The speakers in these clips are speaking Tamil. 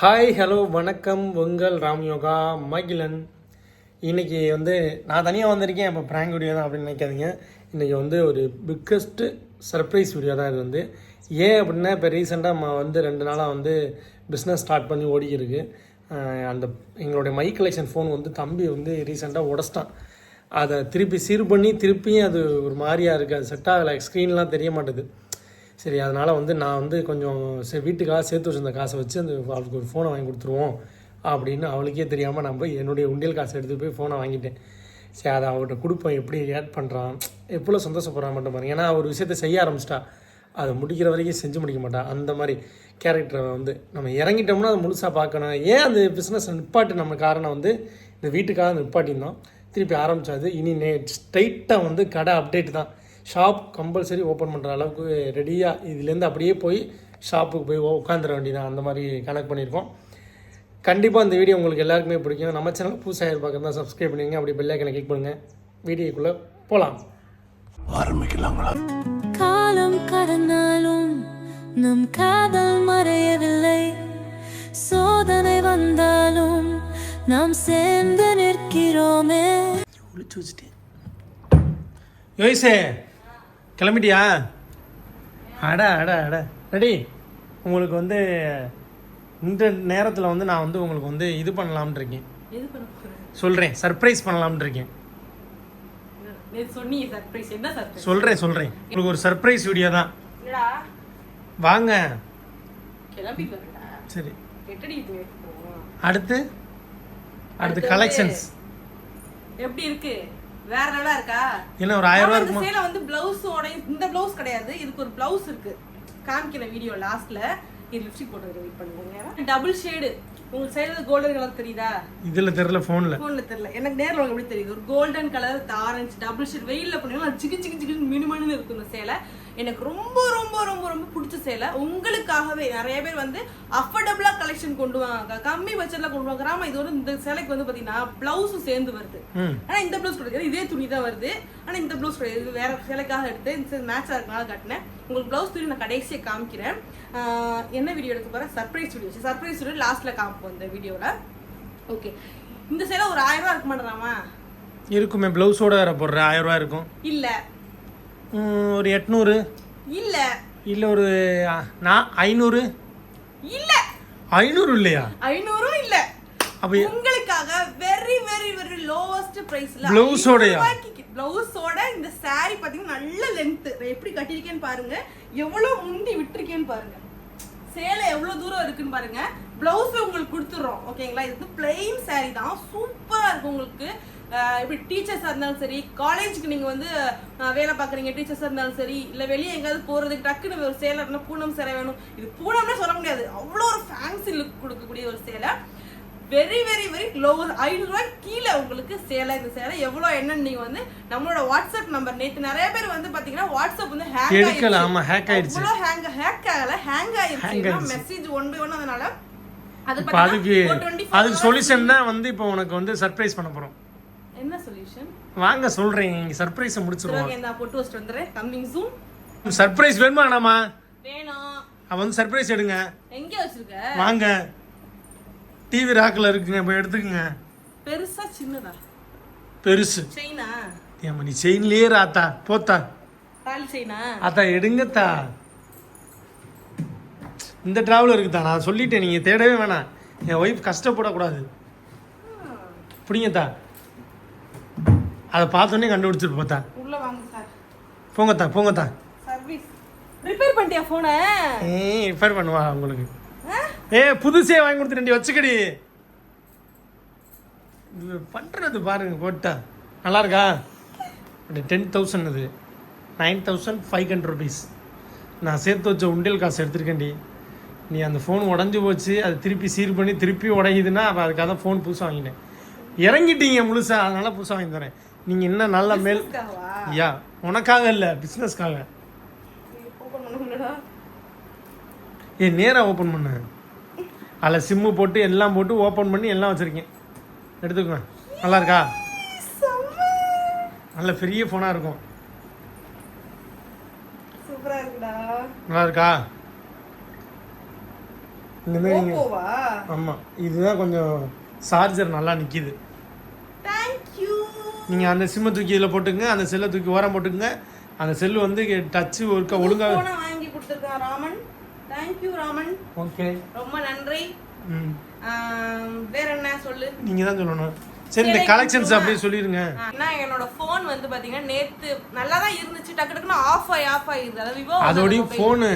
ஹாய் ஹலோ வணக்கம் உங்கள் ராம் யோகா மகிழன். இன்றைக்கி நான் தனியாக வந்திருக்கேன். இப்போ ப்ராங்க் வீடியோ தான் அப்படின்னு நினைக்காதீங்க. இன்றைக்கி ஒரு பிக்கஸ்ட்டு சர்ப்ரைஸ் வீடியோ தான் இது. ஏன் அப்படின்னா இப்போ ரீசெண்டாக நம்ம 2 நாளாக பிஸ்னஸ் ஸ்டார்ட் பண்ணி ஓடிக்கிருக்கு. அந்த எங்களுடைய மை கலெக்ஷன் ஃபோன் தம்பி ரீசெண்டாக உடச்சிட்டான். அதை திருப்பி சீர் பண்ணி திருப்பியும் அது ஒரு மாதிரியாக இருக்குது. அது செட் ஆகலை, ஸ்க்ரீன்லாம் தெரிய மாட்டேது. சரி, அதனால் நான் கொஞ்சம் வீட்டுக்காக சேர்த்து வச்சிருந்த காசை வச்சு அவளுக்கு ஒரு ஃபோனை வாங்கி கொடுத்துருவோம் அப்படின்னு அவளுக்கே தெரியாமல் நான் போய் என்னுடைய உண்டியல் காசை எடுத்துகிட்டு போய் ஃபோனை வாங்கிட்டேன். சரி, அதை அவர்கிட்ட கொடுப்பேன், எப்படி ரியாக்ட் பண்ணுறான், எவ்வளோ சந்தோஷப்படுறான் மட்டும் பாருங்க. ஏன்னா ஒரு விஷயத்தை செய்ய ஆரம்பிச்சிட்டா அதை முடிக்கிற வரைக்கும் செஞ்சு முடிக்க மாட்டா. அந்த மாதிரி கேரக்டரை நம்ம இறங்கிட்டோம்னா அதை முழுசாக பார்க்கணும். ஏன் அந்த பிஸ்னஸ் நிப்பாட்டி நம்ம காரணம் இந்த வீட்டுக்காக நிப்பாட்டியிருந்தோம். திருப்பி ஆரம்பித்தாது. இனி ஸ்ட்ரைட்டாக கடை அப்டேட் தான். ஷாப் கம்பல்சரி ஓப்பன் பண்ணுற அளவுக்கு ரெடியாக இதுலேருந்து அப்படியே போய் ஷாப்புக்கு போய் உட்காந்துட வேண்டியதான். அந்த மாதிரி கனெக்ட் பண்ணியிருக்கோம். கண்டிப்பாக இந்த வீடியோ உங்களுக்கு எல்லாருக்குமே பிடிக்கும். நம்ம சேனல் புதுசாக பார்க்குறதா சப்ஸ்கிரைப் பண்ணிங்க, அப்படி பெல் ஐக்கனை கிளிக் பண்ணுங்கள். வீடியோக்குள்ளே போகலாம், ஆரம்பிக்கலாங்களா? காலம் கடந்தாலும் நம் காதல் மறையவில்லை. சோதனை வந்தாலும் நாம் சேர்ந்து நிற்கிறோமே. ஒளிச்சு வச்சுட்டேன். யோயிசே, கிளம்பிட்டியா? அட அட அட ரெடி. உங்களுக்கு இந்த நேரத்தில் நான் உங்களுக்கு இது பண்ணலாம்னு இருக்கேன். சொல்கிறேன், சர்ப்ரைஸ் பண்ணலாம்னு இருக்கேன். சொல்கிறேன் உங்களுக்கு ஒரு சர்ப்ரைஸ் வீடியோ தான். வாங்க. சரி, அடுத்து கலெக்ஷன்ஸ் எப்படி இருக்கு? வேற லெவலா இருக்கா? என்ன ஒரு 1000 ரூபாய் இருக்குமா? சேல ப்ளவுஸோட இந்த ப்ளவுஸ் கிடையாது, இதுக்கு ஒரு ப்ளவுஸ் இருக்கு. காமிக்கிற வீடியோ லாஸ்ட்ல இது லிப்ஸ்டிக் போட்டு வெயிட் பண்ணுங்க. Double shade. உங்களுக்கு சைடுல கோல்டன் கலர் தெரியுதா? இதுல தெரியல, போன்ல தெரியல. எனக்கு நேர்ல உங்களுக்கு எப்படி தெரியுது? ஒரு golden colour orange double shade. வெயில்ல பண்ணீங்கன்னா சிக்கு சிக்கு சிக்கு மினுமனு இருக்கும் இந்த சேலை. எனக்கு ரொம்ப ரொம்ப ரொம்ப ரொம்ப பிடிச்ச சேலை. உங்களுக்காகவே நிறைய பேர் அஃபோர்டபுளா கலெக்ஷன் கொண்டு வாங்க, கம்மி பட்ஜெட்ல கொண்டு வாங்க. ஆமா, இது இந்த சேலைக்கு பாத்தீங்கன்னா பிளவுஸும் சேர்ந்து வருது. ஆனா இந்த பிளவுஸ் கிடையாது, இதே துணி தான் வருது. ஆனா இந்த பிளவுஸ் கிடையாது, வேற சேலைக்காக எடுத்து இந்த மேட்சா இருக்கனால காட்டினேன். உங்களுக்கு பிளவுஸ் துணி நான் கடைசியை காமிக்கிறேன். என்ன வீடியோ எடுக்க போறேன்? சர்ப்ரைஸ் வீடியோ லாஸ்ட்ல காமிப்போம் இந்த வீடியோல. ஓகே, இந்த சேலை ஒரு 1000 ரூபாய் இருக்க மாட்டேறாமா? இருக்குமே, பிளவுஸோட வேற போடுற 1000 ரூபாய் இருக்கும். இல்ல ஒரு 800 இல்ல ஒரு 500 இல்ல 500 இல்லையா? 500 இல்ல. அப்ப உங்களுக்காக வெரி வெரி வெரி லோவஸ்ட் பிரைஸ்ல பிளவுஸோட இந்த saree பாத்தீங்கன்னா நல்ல லென்த். எப்படி கட்டிருக்கேன்னு பாருங்க, எவ்வளவு முந்தி விட்டுருக்கேன்னு பாருங்க, சேலை எவ்வளவு தூரம் இருக்குன்னு பாருங்க. பிளவுஸ் உங்களுக்கு கொடுத்துறோம். ஓகேங்களா? இது பிளெயின் saree தான், சூப்பரா இருக்கும். உங்களுக்கு இப்படி டீச்சர்ஸாக இருந்தாலும் சரி, காலேஜுக்கு நீங்கள் வேலை பார்க்குறீங்க, டீச்சர்ஸாக இருந்தாலும் சரி, இல்லை வெளியே எங்கேயாவது போகிறதுக்கு டக்குன்னு ஒரு சேலை இருந்தால் பூனம் சேலை வேணும். இது பூனம்னே சொல்ல முடியாது, அவ்வளோ ஒரு ஃபேன்சி லுக் கொடுக்கக்கூடிய ஒரு சேலை. Very very very low. 500 ரூபாய் கீழே உங்களுக்கு சேலை. இந்த சேலை எவ்வளோ என்னன்னு நீங்கள் நம்மளோட வாட்ஸ்அப் நம்பர். நேற்று நிறைய பேர் பார்த்தீங்கன்னா வாட்ஸ்அப் ஹேக் ஆயிடுச்சு. அவ்வளோ ஹேக் ஆகலை, ஹேங் ஆயிடுச்சு மெசேஜ் 1 by 1. அதனால அதுக்கு சொல்யூஷன் தான் இப்போ உனக்கு சர்ப்ரைஸ் பண்ண போகிறோம். என்ன சொல்யூஷன்? வாங்க சொல்றேன். நீங்க சர்ப்ரைஸ் முடிச்சிருவோம். நான் போட்டு வச்சிட்டு வந்துறேன். Coming soon. சர்ப்ரைஸ் வேணுமா வேணாமா? வேணும். அவன் சர்ப்ரைஸ் எடுங்க. எங்க வச்சிருக்க? வாங்க, டிவி ராக்ல இருக்குங்க, போய் எடுத்துக்கங்க. பெருசா சின்னதா? பெருசு. செயினா? ஏமா நீ செயின்லயே ராத்தா போத்தா? தாலி செயினா? அத்தா எடுங்கத்தா. இந்த டிராவல் இருக்குதா, நான் சொல்லிட்டேன், நீங்க தேடவே வேணாம். என் ஒய்ஃப் கஷ்டப்படக்கூடாது. புடிங்கத்தா. அதை பார்த்தோன்னே கண்டுபிடிச்சிட்டு போத்தா. உள்ள வாங்க சார். போங்கத்தா. சர்வீஸ் ரிப்பேர் பண்ணிட்டியா போனை? ரிப்பேர் பண்ணுவா உங்களுக்கு. புதுசே வாங்கி கொடுத்துட்டு வச்சுக்கடி. இது பண்ணுறது பாருங்க, போட்டா நல்லா இருக்கா? 10,000 இது 9,500 rupees. நான் சேர்த்து வச்ச உண்டியல் காசு எடுத்துருக்கேன்டி. நீ அந்த ஃபோன் உடஞ்சி போச்சு, அது திருப்பி சீர் பண்ணி திருப்பி உடையுதுன்னா அப்போ அதுக்காக தான் ஃபோன் புதுசாக வாங்கினேன். இறங்கிட்டீங்க முழுசா, அதனால புதுசாக வாங்கி தரேன். நீங்கள் என்ன நல்ல மேல் யா உனக்காக இல்லை, பிஸ்னஸ்க்காக. நேராக ஓப்பன் பண்ண, அதில் சிம்மு போட்டு எல்லாம் போட்டு ஓப்பன் பண்ணி எல்லாம் வச்சுருக்கேன். எடுத்துக்கோங்க. நல்லா இருக்கா? நல்ல பெரிய ஃபோனாக இருக்கும். நல்லா இருக்கா? இந்தமாரி நீங்கள் ஓப்போவா? ஆமாம் இதுதான் கொஞ்சம் சார்ஜர் நல்லா நிற்கிது. தேங்க்யூ. நீங்கள் அந்த சிம்மை தூக்கி இதில் போட்டுங்க, அந்த செல்லை தூக்கி ஓரம் போட்டுங்க. அந்த செல்லு வந்து டச்சு ஒர்க்க ஒழுங்காக போனை வாங்கி கொடுத்துருக்கான் ராமன். தேங்க்யூ ராமன். ஓகே ரொம்ப நன்றி. ம் வேற என்ன சொல்லு? நீங்கள் தான் சொல்லணும். சரி இந்த கலெக்ஷன்ஸ் அப்படியே சொல்லிடுங்க. நான் என்னோட ஃபோன் வந்து பாத்தீங்கன்னா நேத்து நல்லா தான் இருந்துச்சு, டக்கு டக்குன்னு ஆஃப் ஆயிருது. அதாவது விவோ அதோடைய ஃபோனு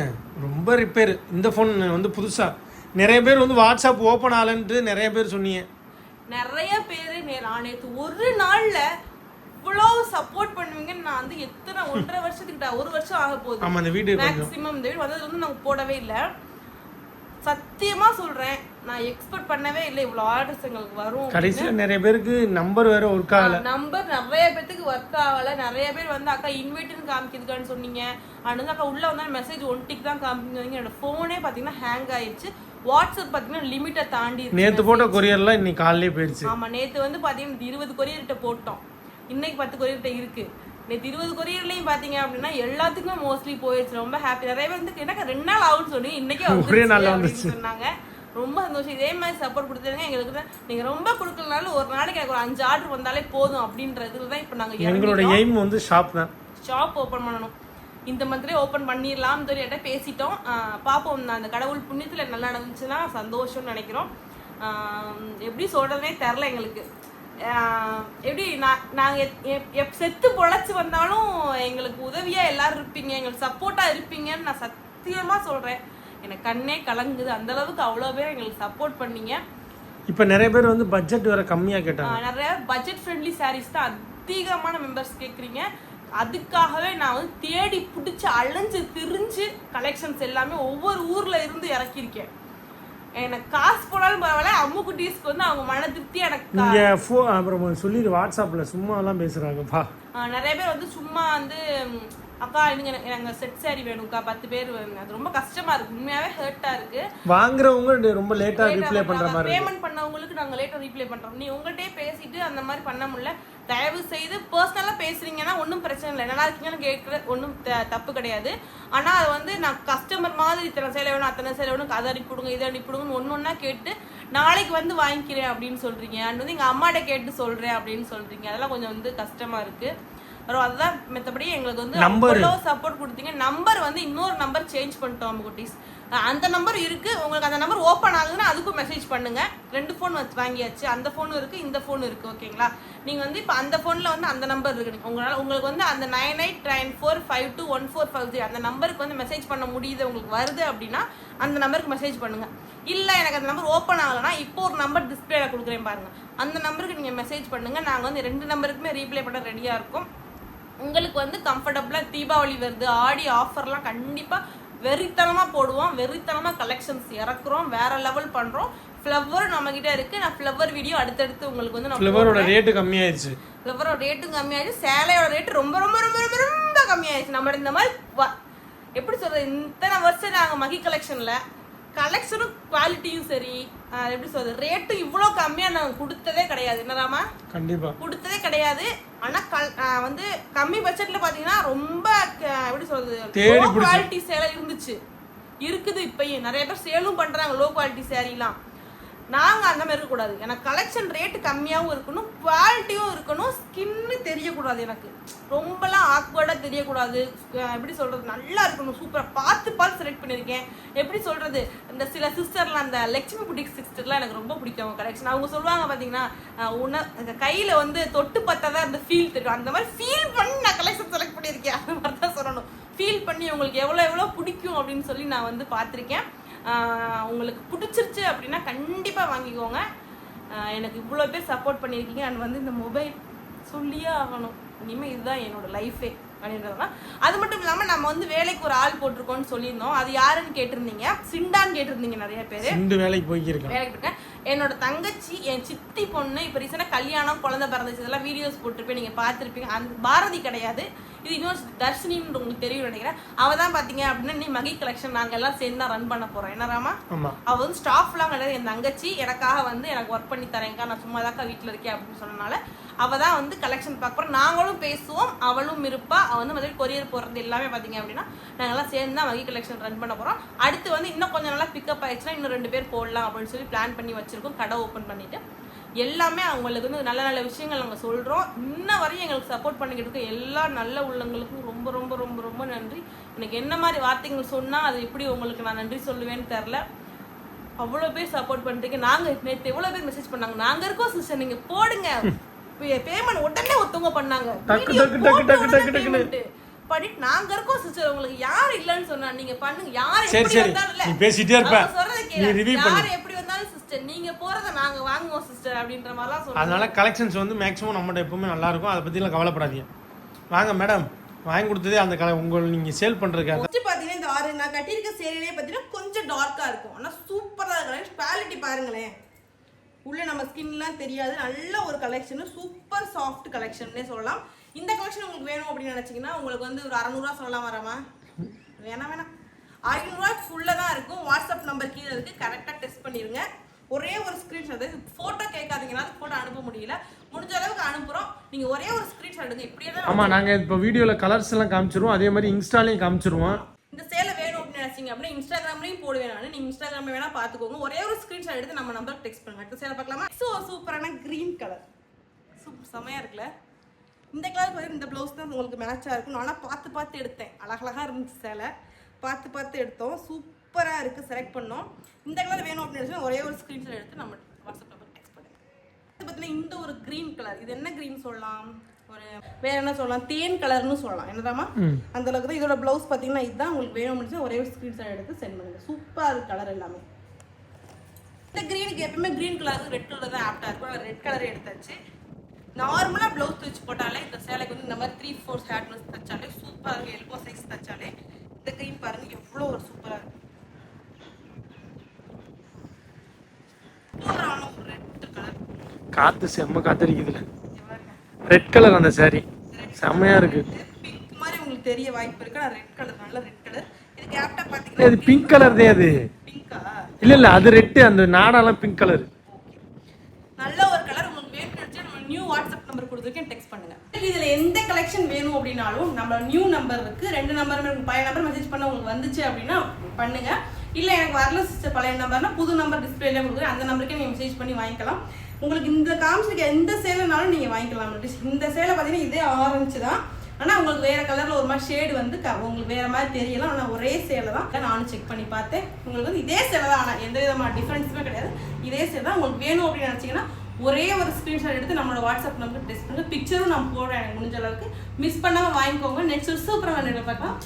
ரொம்ப ரிப்பேர். இந்த ஃபோன் வந்து புதுசா நிறைய பேர் வந்து வாட்ஸ்அப் ஓப்பன் ஆகலன்ட்டு நிறைய பேர் சொன்னீங்க. நிறைய பேர் நான் நேத்து ஒரு நாள்ல இவ்வளவு சப்போர்ட் பண்ணுவீங்கன்னு நான் வந்து எத்தனை 1.5 வருஷத்துக்கிட்ட 1 வருஷம் ஆக போகுது. ஆமா இந்த வீடியோ மேக்ஸிமம் இந்த வீடியோ வந்தது வந்து நாங்க போடவே இல்லை. சத்தியமா சொல்றேன், நான் எக்ஸ்பெக்ட் பண்ணவே இல்லை இவ்வளவு ஆர்டர்ஸ் எங்களுக்கு வரும். கடைசியில நிறைய பேருக்கு நம்பர் வேற ஒர்க் ஆகல. நம்பர் நிறைய பேருக்கு ஒர்க் ஆகல. நிறைய பேர் வந்து அக்கா இன்வைட்னு காமிக்குதுக்கான்னு சொன்னீங்க. வந்து அக்கா உள்ள வந்தா மெசேஜ் 1 டிக் தான் காமிக்குங்க. என்னோட போனே பாத்தீங்கன்னா ஹேங் ஆயிடுச்சு. வாட்ஸ்அப் பாத்தீங்கன்னா லிமிட்டை தாண்டி நேத்து போட்ட கொரியர்லாம் இன்னைக்கு காலையிலே போயிடுச்சு. ஆமா நேத்து வந்து பாத்தீங்கன்னா 20 கொரியர்கிட்ட போட்டோம், இன்னைக்கு 10 கொரியர்கிட்ட இருக்கு. நேற்று 20 கொரியர்லையும் பாத்தீங்க அப்படின்னா எல்லாத்துக்குமே மோஸ்ட்லி போயிடுச்சு. ரொம்ப ஹாப்பி. நிறைய பேர் வந்து எனக்கு 2 நாள் ஆகும்னு சொல்லி இன்னைக்கே ஒரே நாள் வந்துச்சு சொன்னாங்க. ரொம்ப சந்தோஷம். இதே மாதிரி சப்போர்ட் கொடுத்துருங்க எங்களுக்கு தான். நீங்க ரொம்ப கொடுக்கலனாலும் ஒரு நாளைக்கு எனக்கு ஒரு 5 ஆர்டர் வந்தாலே போதும் அப்படின்றதுல தான் இப்போ நாங்க எங்களோட எய்ம் வந்து ஷாப் தான். ஷாப் ஓப்பன் பண்ணணும். இந்த மந்த்லயே ஓப்பன் பண்ணிடலாம்னு சொல்லி பேசிட்டோம். பார்ப்போம். அந்த கடவுள் புண்ணியத்துல நல்லா நடந்துச்சுன்னா சந்தோஷம்னு நினைக்கிறோம். எப்படி சொல்றதுனே தெரில எங்களுக்கு. எப்படி நாங்கள் செத்து பொழைச்சி வந்தாலும் எங்களுக்கு உதவியாக எல்லாரும் இருப்பீங்க, எங்களுக்கு சப்போர்ட்டாக இருப்பீங்கன்னு நான் சத்தியமாக சொல்கிறேன். எனக்கு கண்ணே கலங்குது. அந்த அளவுக்கு அவ்வளோ பேர் எங்களுக்கு சப்போர்ட் பண்ணீங்க. இப்போ நிறைய பேர் வந்து பட்ஜெட் வேற கம்மியாக கேட்டாங்க. நிறைய பட்ஜெட் ஃப்ரெண்ட்லி சாரீஸ் தான் அதிகமான மெம்பர்ஸ் கேட்குறீங்க. அதுக்காகவே நான் வந்து தேடி பிடிச்சி அலைஞ்சு திரிஞ்சு கலெக்ஷன்ஸ் எல்லாமே ஒவ்வொரு ஊரில் இருந்து இறக்கியிருக்கேன். எனக்கு காசு போனாலும் பரவாயில்ல, அம்மு குட்டீஸ்க்கு வந்து அவங்க மன திருப்தி எனக்கு. நீங்கள் அப்புறம் சொல்லிடு வாட்ஸ்அப்பில் சும்மாலாம் பேசுகிறாங்கப்பா. நிறைய பேர் வந்து சும்மா வந்து அக்கா எனக்கு செட் சாரி வேணும்க்கா 10 பேர் வேணும். அது ரொம்ப கஷ்டமா இருக்கு, உண்மையாவே ஹர்ட்டா இருக்கு. வாங்குறவங்க ரொம்ப லேட்டா ரிப்ளை பண்ற மாதிரி, பேமெண்ட் பண்ணவங்களுக்கு நாங்க லேட்டா ரிப்ளை பண்றோம். நீ உங்கள்கிட்டயே பேசிட்டு அந்த மாதிரி பண்ண முடியல, தயவு செய்து பர்சனலா பேசுறீங்கன்னா ஒன்றும் பிரச்சனை இல்லை, நல்லா இருக்கீங்கன்னு கேட்குற ஒன்றும் தப்பு கிடையாது. ஆனா அது வந்து நான் கஸ்டமர் மாதிரி இத்தனை சேலை வேணும் அத்தனை சேலை வேணும் அதை அனுப்பிவிடுங்க இதை அனுப்பிவிடுங்கன்னு ஒன்னொன்னா கேட்டு நாளைக்கு வந்து வாங்கிக்கிறேன் அப்படின்னு சொல்றீங்க. அண்ட் வந்து எங்க அம்மாட்ட கேட்டு சொல்றேன் அப்படின்னு சொல்றீங்க. அதெல்லாம் கொஞ்சம் வந்து கஷ்டமா இருக்கு. அதுதான் மற்றபடி எங்களுக்கு வந்து அவ்வளோ சப்போர்ட் கொடுத்தீங்க. நம்பர் வந்து இன்னொரு நம்பர் சேஞ்ச் பண்ணிட்டோம் குட்டீஸ். அந்த நம்பர் இருக்கு, உங்களுக்கு அந்த நம்பர் ஓப்பன் ஆகுதுன்னா அதுக்கும் மெசேஜ் பண்ணுங்க. 2 ஃபோன் வாங்கியாச்சு, அந்த ஃபோனும் இருக்கு இந்த ஃபோனும் இருக்கு. ஓகேங்களா? நீங்க வந்து இப்போ அந்த ஃபோன்ல வந்து அந்த நம்பர் இருக்கு, உங்களுக்கு வந்து அந்த 9894521453 அந்த நம்பருக்கு வந்து மெசேஜ் பண்ண முடியுது, உங்களுக்கு வருது அப்படின்னா அந்த நம்பருக்கு மெசேஜ் பண்ணுங்க. இல்ல எனக்கு அந்த நம்பர் ஓப்பன் ஆகலைன்னா இப்போ ஒரு நம்பர் டிஸ்பிளேல கொடுக்குறேன் பாருங்க, அந்த நம்பருக்கு நீங்க மெசேஜ் பண்ணுங்க. நாங்க வந்து 2 நம்பருக்குமே ரீப்ளை பண்ண ரெடியா இருக்கும். உங்களுக்கு வந்து கம்ஃபர்டபுளாக தீபாவளி வருது, ஆடி ஆஃபர்லாம் கண்டிப்பாக வெறித்தனமாக போடுவோம், வெறித்தனமாக கலெக்ஷன்ஸ் இறக்குறோம், வேற லெவல் பண்ணுறோம். ஃப்ளவர் நம்மகிட்ட இருக்கு. நான் ஃப்ளவர் வீடியோ அடுத்தடுத்து உங்களுக்கு வந்து ஃப்ளவரோட ரேட்டு கம்மியாயிடுச்சு. ஃப்ளவரோட ரேட்டும் கம்மியாயிடுச்சு, சேலையோட ரேட்டு ரொம்ப ரொம்ப ரொம்ப ரொம்ப ரொம்ப கம்மியாயிடுச்சு. நம்ம இந்த மாதிரி எப்படி சொல்றது, இத்தனை வருஷம் நாங்கள் மகி கலெக்ஷனில் கலெக்ஷனும் குவாலிட்டியும் சரி, எப்படி சொல்றது, ரேட்டும் இவ்வளோ கம்மியாக நாங்கள் கொடுத்ததே கிடையாது. என்னதாமா? கண்டிப்பாக கொடுத்ததே கிடையாது. ஆனால் வந்து கம்மி பட்ஜெட்ல பார்த்தீங்கன்னா ரொம்ப எப்படி சொல்றது லோ குவாலிட்டி சேலை இருந்துச்சு, இருக்குது. இப்பயும் நிறைய பேர் சேலும் பண்ணுறாங்க லோ குவாலிட்டி சேரீலாம். நாங்கள் அந்த மாதிரி இருக்கக்கூடாது. எனக்கு கலெக்ஷன் ரேட்டு கம்மியாகவும் இருக்கணும், குவாலிட்டியும் இருக்கணும், ஸ்கின்னு தெரியக்கூடாது, எனக்கு ரொம்பலாம் ஆக்வர்டாக தெரியக்கூடாது. எப்படி சொல்கிறது, நல்லா இருக்கணும், சூப்பராக பார்த்து செலக்ட் பண்ணியிருக்கேன். எப்படி சொல்கிறது, இந்த சில சிஸ்டர்லாம் அந்த லட்சுமி புட்டிக் சிஸ்டர்லாம் எனக்கு ரொம்ப பிடிக்கும் அவங்க கலெக்ஷன். அவங்க சொல்லுவாங்க பார்த்தீங்கன்னா அந்த கையில் வந்து தொட்டு பார்த்தா தான் அந்த ஃபீல் தெரியும். அந்த மாதிரி ஃபீல் பண்ணி நான் கலெக்ஷன் செலக்ட் பண்ணியிருக்கேன். அந்த மாதிரி தான் சொல்லணும். ஃபீல் பண்ணி உங்களுக்கு எவ்வளோ பிடிக்கும் அப்படின்னு சொல்லி நான் வந்து பார்த்துருக்கேன். உங்களுக்கு பிடிச்சிருச்சு அப்படின்னா கண்டிப்பாக வாங்கிக்கோங்க. எனக்கு இவ்வளோ பேர் சப்போர்ட் பண்ணியிருக்கீங்க. அண்ட் வந்து இந்த மொபைல் சொல்லியே ஆகணும், இனிமேல் இதுதான் என்னோட லைஃபே அப்படின்றதுதான். அது மட்டும் இல்லாமல் நம்ம வந்து வேலைக்கு ஒரு ஆள் போட்டிருக்கோம்னு சொல்லியிருந்தோம். அது யாருன்னு கேட்டிருந்தீங்க, சிண்டான்னு கேட்டிருந்தீங்க நிறைய பேர். வேலைக்கு போயிருக்கேன். என்னோட தங்கச்சி, என் சித்தி பொண்ணு, இப்போ ரீசெண்டாக கல்யாணம் குழந்தை பிறந்துச்சு, இதெல்லாம் வீடியோஸ் போட்டிருப்பேன், நீங்கள் பார்த்துருப்பீங்க. அந்த பாரதி கிடையாது, இது இன்னொரு தர்ஷினின்னு உங்களுக்கு தெரியும் நினைக்கிறேன். அவள் தான் பார்த்தீங்க அப்படின்னா நீ மகி கலெக்ஷன் நாங்கள் எல்லாம் சேர்ந்து தான் ரன் பண்ண போகிறோம். என்னராமா? அவள் வந்து ஸ்டாஃப்லாம் கிடையாது, என் தங்கச்சி எனக்காக வந்து எனக்கு ஒர்க் பண்ணி தரேங்க்கா, நான் சும்மா தாக்கா வீட்டில் இருக்கேன் அப்படின்னு சொன்னனால அவள் தான் வந்து கலெக்ஷன் பார்க்க போகிறோம். நாங்களும் பேசுவோம், அவளும் இருப்பா. அவள் வந்து முதல்ல கொரியர் போகிறது எல்லாமே பார்த்தீங்க அப்படின்னா நாங்கள்லாம் சேர்ந்து தான் மகி கலெக்ஷன் ரன் பண்ண போகிறோம். அடுத்து வந்து இன்னும் கொஞ்சம் நல்லா பிக்கப் ஆயிடுச்சுன்னா இன்னும் 2 பேர் போடலாம் அப்படின்னு சொல்லி பிளான் பண்ணி வச்சுருக்கோம். கடை ஓப்பன் பண்ணிவிட்டு எல்லாமே அவங்களுக்கு வந்து நல்ல நல்ல விஷயங்கள் நாங்கள் சொல்கிறோம். இன்ன வரையும் எங்களுக்கு சப்போர்ட் பண்ணிக்கிட்டு இருக்க எல்லா நல்ல உள்ளங்களுக்கும் ரொம்ப ரொம்ப ரொம்ப ரொம்ப நன்றி. எனக்கு என்ன மாதிரி வார்த்தைகள் சொன்னால் அது எப்படி உங்களுக்கு நான் நன்றி சொல்லுவேன்னு தெரில. அவ்வளோ பேர் சப்போர்ட் பண்ணிட்டு நாங்கள் நேற்று எவ்வளோ பேர் மெசேஜ் பண்ணாங்க, நாங்கள் இருக்கோம் சிஸ்டர் நீங்கள் போடுங்க பேமெண்ட் உடனே ஒருத்தவங்க பண்ணாங்க பண்ணிட்டு நாங்க இருக்கோம் சிஸ்டர் உங்களுக்கு யார் இல்லன்னு சொன்னா நீங்க பண்ணுங்க. யார் எப்படி வந்தாலும் இல்ல பேசிட்டே இருப்ப யார் எப்படி வந்தாலும் சிஸ்டர் நீங்க போறத நாங்க வாங்குவோம் சிஸ்டர் அப்படின்ற மாதிரிலாம் சொல்றாங்க. அதனால கலெக்ஷன்ஸ் வந்து மேக்ஸிமம் நம்மகிட்ட எப்பவுமே நல்லா இருக்கும். அதை பத்திலாம் கவலைப்படாதீங்க. வாங்க மேடம், வாங்கி கொடுத்ததே அந்த உங்களை நீங்க சேல் பண்றதுக்காக. ஃபர்ஸ்ட் பாத்தீங்கன்னா இந்த ஆறு நான் கட்டியிருக்க சேலையிலே பாத்தீங்கன்னா கொஞ்சம் டார்க்கா இருக்கும். ஆனா சூப்பரா இருக்கு. குவாலிட்டி பாருங்களேன், உள்ள நம்ம ஸ்கின்லாம் தெரியாது. நல்ல ஒரு கலெக்ஷன், சூப்பர் சாஃப்ட் கலெக்ஷன்னே சொல்லலாம். இந்த கலெக்ஷன் உங்களுக்கு வேணும் அப்படின்னு நினைச்சீங்கன்னா உங்களுக்கு வந்து ஒரு 600 ரூபா சொல்லலாம் வராமா? வேணாம் 500 ரூபாய்க்குள்ள தான் இருக்கும். வாட்ஸ்அப் நம்பர் கீழே இருக்கு, கரெக்டாக டெஸ்ட் பண்ணிருங்க. ஒரே ஒரு ஸ்கிரீன்ஷாட், ஃபோட்டோ கேட்காதீங்கன்னா ஃபோட்டோ அனுப்ப முடியல, முடிஞ்ச அளவுக்கு அனுப்புறோம். நீங்க ஒரே ஒரு ஸ்கிரீன்ஷாட் எடுங்க. இப்படியே தான். ஆமா, நாங்க இப்போ வீடியோல கலர்ஸ் எல்லாம் காமிச்சிருவோம், அதே மாதிரி இன்ஸ்டாலையும் காமிச்சிருவோம். இந்த சேலை வேணும் அப்படின்னு நினைச்சீங்க அப்படின்னா இன்ஸ்டாகிராம்லையும் போடுவேன் நான். நீங்க இன்ஸ்டாகிராம்ல வேணா பாத்துக்கோங்க. ஒரே ஒரு ஸ்கிரீன்ஷாட் எடுத்து நம்ம நம்பருக்கு டெக்ஸ்ட் பண்ணுங்க. அடுத்த சேலை பார்க்கலாமா? சூப்பரான கிரீன் கலர், செமையா இருக்குல்ல. இந்த கலருக்கு வந்து இந்த ப்ளவுஸ் தான் உங்களுக்கு மேட்சாக இருக்கும். நானும் பார்த்து எடுத்தேன். அழகழகாக இருந்துச்சு சேலை, பார்த்து எடுத்தோம். சூப்பராக இருக்குது, செலக்ட் பண்ணோம். இந்த கலர் வேணும் அப்படின்னு நினச்சா ஒரே ஒரு ஸ்க்ரீன்ஷாட் எடுத்து நம்ம வாட்ஸ்அப் நம்பர் டெக்ஸ்ட் பண்ணுங்க. இது பார்த்தீங்கன்னா இந்த ஒரு க்ரீன் கலர், இது என்ன க்ரீன் சொல்லலாம், ஒரு வேற என்ன சொல்லலாம், தேன் கலர்னு சொல்லலாம். என்னதாமா அந்த அளவுக்கு தான். இதோட ப்ளவுஸ் பார்த்தீங்கன்னா இதுதான். உங்களுக்கு வேணும் அப்படின்னு ஒரே ஒரு ஸ்க்ரீன்ஷாட் எடுத்து சென்ட் பண்ணுங்க. சூப்பராக இருக்குது கலர் எல்லாமே. இந்த க்ரீனுக்கு எப்பவுமே க்ரீன் கலர் ரெட் கலர் தான் ஆப்டாக இருக்கும். ரெட் கலரே எடுத்தாச்சு. நார்மலாக ப்ளவுஸ் தைச்சு போட்டாலே இந்த சேலைக்கு வந்து இந்த மாதிரி 3/4 ஹேட்னஸ் தைச்சாலே சூப்பராக இருக்குது. எல்போ சைஸ் தைச்சாலே இந்த க்ரீன் பாருங்க எவ்வளோ ஒரு சூப்பராக இருக்கு. சூப்பரான ஒரு ரெட் கலர், காற்று செம்ம காத்தடிக்குதுல. ரெட் கலர் அந்த சாரி செம்மையா இருக்கு. பிங்க் மாதிரி உங்களுக்கு தெரிய வாய்ப்பு இருக்கு. நான் ரெட் கலர், நல்ல ரெட் கலர். இது கேப்டா பாத்தீங்கன்னா அது பிங்க் கலர் தான். அது பிங்கா இல்ல அது ரெட். அந்த நாடாலாம் பிங்க் கலர். நல்ல ஒரு கலர். உங்களுக்கு வேணும்னு நம்ம நியூ வாட்ஸ்அப் நம்பர் கொடுத்துருக்கேன், டெக்ஸ்ட் பண்ணுங்க. இதுல எந்த கலெக்ஷன் வேணும் அப்படின்னாலும் நம்ம நியூ நம்பர் இருக்கு, 2 நம்பருமே இருக்கு. பழைய நம்பர் மெசேஜ் பண்ண உங்களுக்கு வந்துச்சு அப்படின்னா பண்ணுங்க. இல்ல எனக்கு வரல சிஸ்டர் பழைய நம்பர்னா புது நம்பர் டிஸ்பிளேல கொடுக்குறேன், அந்த நம்பருக்கே நீங்க மெசேஜ் பண்ணி வாங்கிக்கலாம். உங்களுக்கு இந்த காமிச்சிருக்க எந்த சேலைனாலும் நீங்க வாங்கிக்கலாம். இந்த சேலை பாத்தீங்கன்னா இதே ஆரஞ்சு தான், ஆனா உங்களுக்கு வேற கலர்ல ஒரு மாதிரி ஷேடு வந்து உங்களுக்கு வேற மாதிரி தெரியலாம். ஆனா ஒரே சேலை தான். நானும் செக் பண்ணி பார்த்தேன். உங்களுக்கு வந்து இதே சேலை தான், ஆனா எந்த விதமான டிஃபரன்ஸுமே கிடையாது. இதே சேலை தான். உங்களுக்கு வேணும் அப்படின்னு நினைச்சீங்கன்னா ஒரே ஒரு ஸ்க்ரீன்ஷாட் எடுத்து நம்மளோட வாட்ஸ்அப் நம்பருக்கு டெஸ்ட் பண்ணுங்க. பிக்சரும் நான் போடுறேன், எனக்கு முடிஞ்ச அளவுக்கு. மிஸ் பண்ணாம வாங்கிக்கோங்க. நெக்ஸ்ட் சூப்பரான பார்க்கலாம்.